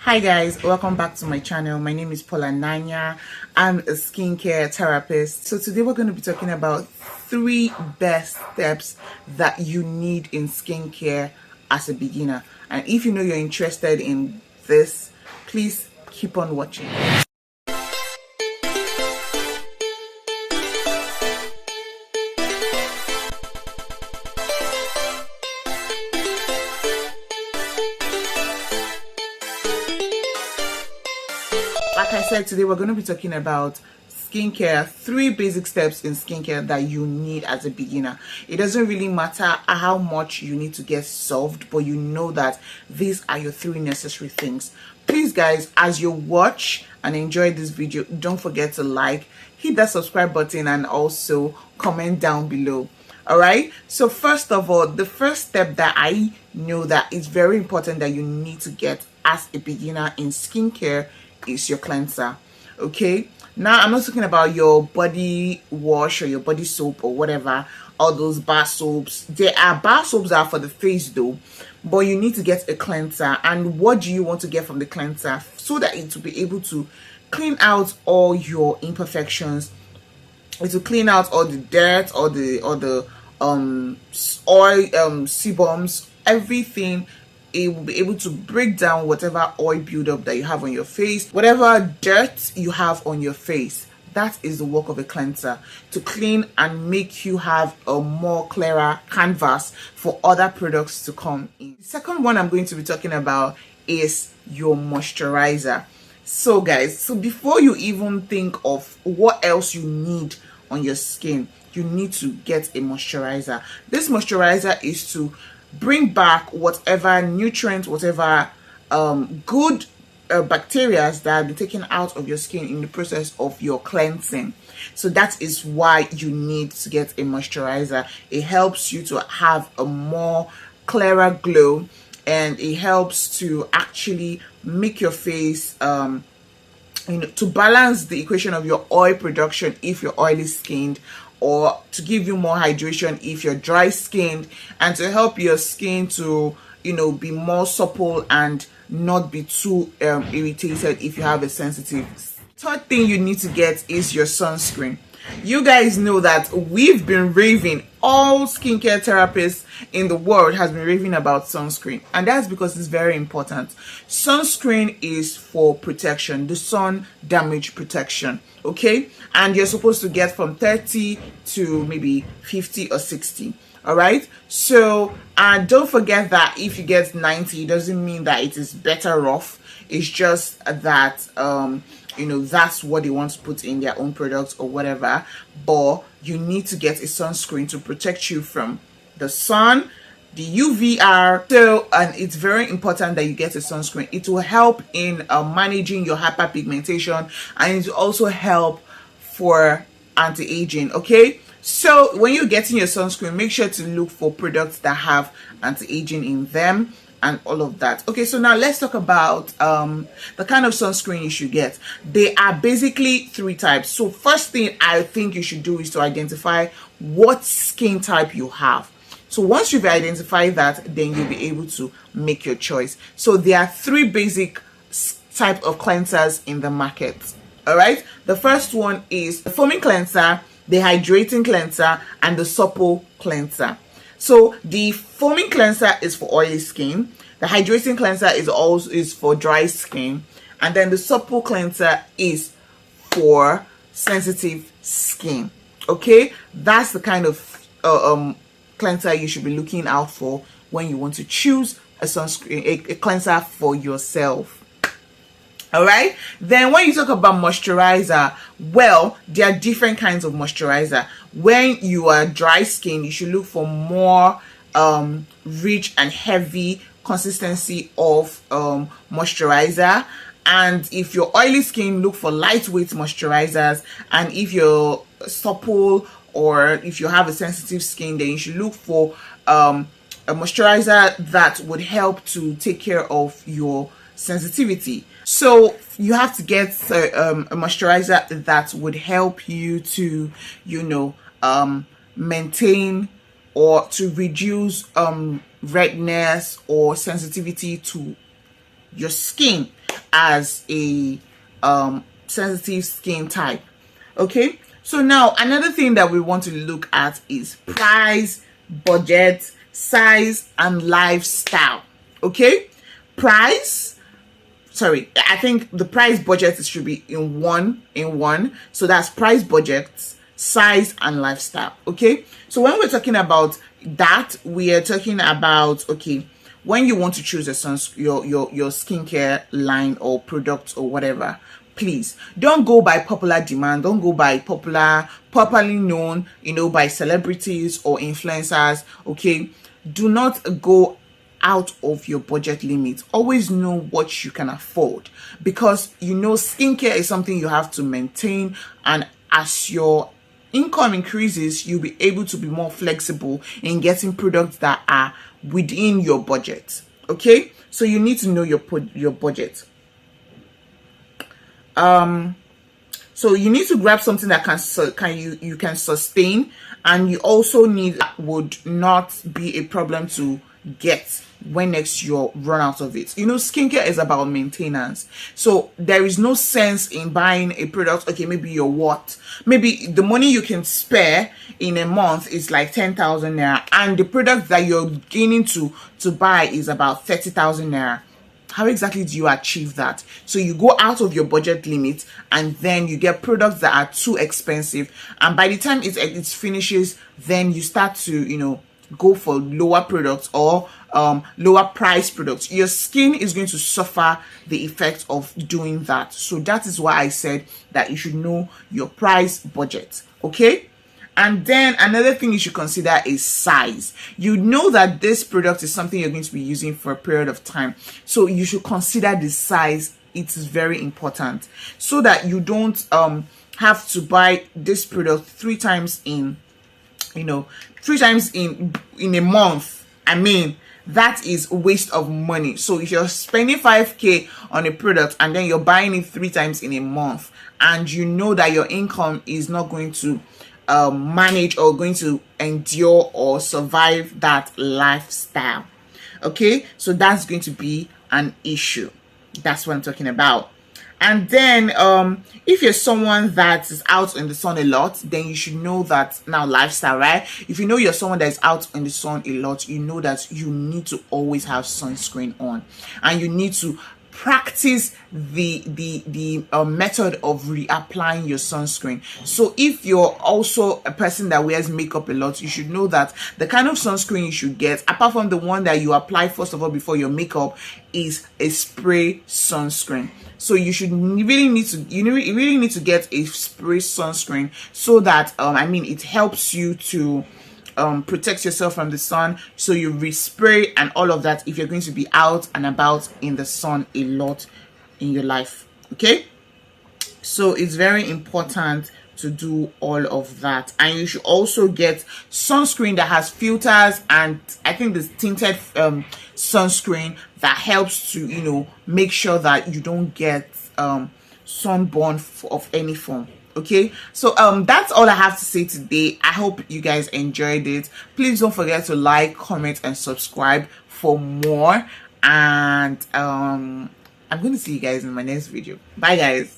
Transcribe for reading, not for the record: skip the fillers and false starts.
Hi guys, welcome back to my channel. My name is Paula Nanya. I'm a skincare therapist. So today we're going to be talking about 3 best steps that you need in skincare as a beginner. And if you know you're interested in this, please keep on watching. Like I said, today we're going to be talking about skincare, 3 basic steps in skincare that you need as a beginner. It doesn't really matter how much you need to get solved, but you know that these are your 3 necessary things. Please guys, as you watch and enjoy this video, don't forget to like, hit that subscribe button, and also comment down below. Alright, so first of all, the first step that I know that is very important that you need to get as a beginner in skincare is your cleanser. Okay, now I'm not talking about your body wash or your body soap or whatever, all those bar soaps. There are bar soaps that are for the face though, but you need to get a cleanser. And what do you want to get from the cleanser? So that it will be able to clean out all your imperfections, it will clean out all the dirt, all the oil, sebums, everything. It will be able to break down whatever oil buildup that you have on your face, whatever dirt you have on your face. That is the work of a cleanser, to clean and make you have a more clearer canvas for other products to come in. The second one I'm going to be talking about is your moisturizer. So guys, so before you even think of what else you need on your skin, you need to get a moisturizer. This moisturizer is to bring back whatever nutrients, whatever good bacteria that have been taken out of your skin in the process of your cleansing. So that is why you need to get a moisturizer. It helps you to have a more clearer glow, and it helps to actually make your face to balance the equation of your oil production if you're oily skinned, or to give you more hydration if you're dry skinned, and to help your skin to be more supple and not be too irritated if you have a sensitive. Third thing you need to get is your sunscreen. You guys know that we've been raving, all skincare therapists in the world has been raving about sunscreen, and that's because it's very important. Sunscreen is for protection, the sun damage protection, okay? And you're supposed to get from 30 to maybe 50 or 60. All right, so don't forget that if you get 90, it doesn't mean that it is better off. It's just that that's what they want to put in their own products or whatever. But you need to get a sunscreen to protect you from the sun, the UVR. So, and it's very important that you get a sunscreen. It will help in managing your hyperpigmentation, and it will also help for anti-aging. Okay, so when you're getting your sunscreen, make sure to look for products that have anti-aging in them and all of that. Okay, so now let's talk about the kind of sunscreen you should get. They are basically 3 types. So first thing I think you should do is to identify what skin type you have. So once you've identified that, then you'll be able to make your choice. So there are 3 basic type of cleansers in the market. All right, the first one is the foaming cleanser, the hydrating cleanser, and the supple cleanser. So the foaming cleanser is for oily skin, the hydrating cleanser is for dry skin, and then the supple cleanser is for sensitive skin. Okay, that's the kind of cleanser you should be looking out for when you want to choose a sunscreen, a cleanser for yourself. All right, then when you talk about moisturizer, well, there are different kinds of moisturizer. When you are dry skin, you should look for more rich and heavy consistency of moisturizer. And if you're oily skin, look for lightweight moisturizers. And if you're supple or if you have a sensitive skin, then you should look for a moisturizer that would help to take care of your sensitivity. So you have to get a moisturizer that would help you to maintain or to reduce redness or sensitivity to your skin. as a sensitive skin type. Okay, so now another thing that we want to look at is price, budget, size, and lifestyle. Okay, I think the price budget should be in one. So that's price, budget, size, and lifestyle. Okay, so when we're talking about that, we are talking about, okay, when you want to choose your skincare line or product or whatever, please don't go by popular demand. Don't go by properly known, by celebrities or influencers. Okay, do not go out of your budget limit. Always know what you can afford, because skincare is something you have to maintain, and as your income increases, you'll be able to be more flexible in getting products that are within your budget. Okay, so you need to know your budget. So you need to grab something that you can sustain, and you also need would not be a problem to get when next you're run out of it. Skincare is about maintenance, so there is no sense in buying a product. Okay, maybe maybe the money you can spare in a month is like 10,000 naira, and the product that you're gaining to buy is about 30,000 naira. How exactly do you achieve that? So you go out of your budget limit, and then you get products that are too expensive, and by the time it finishes, then you start to go for lower products or lower price products. Your skin is going to suffer the effect of doing that. So that is why I said that you should know your price budget. Okay, and then another thing you should consider is size. You know that this product is something you're going to be using for a period of time, so you should consider the size. It is very important, so that you don't have to buy this product three times in a month. I mean, that is a waste of money. So if you're spending 5k on a product and then you're buying it three times in a month, and you know that your income is not going to manage or going to endure or survive that lifestyle, okay, so that's going to be an issue. That's what I'm talking about. And then if you're someone that is out in the sun a lot, then you should know that now lifestyle, right? If you know you're someone that is out in the sun a lot, you know that you need to always have sunscreen on, and you need to practice the method of reapplying your sunscreen. So if you're also a person that wears makeup a lot, you should know that the kind of sunscreen you should get, apart from the one that you apply first of all before your makeup, is a spray sunscreen. So you really need to get a spray sunscreen, so that it helps you to protect yourself from the sun. So you respray and all of that if you're going to be out and about in the sun a lot in your life. Okay, so it's very important to do all of that. And you should also get sunscreen that has filters, and I think this tinted sunscreen that helps to make sure that you don't get sunburn of any form. Okay, so that's all I have to say today. I hope you guys enjoyed it. Please don't forget to like, comment, and subscribe for more. And I'm going to see you guys in my next video. Bye guys.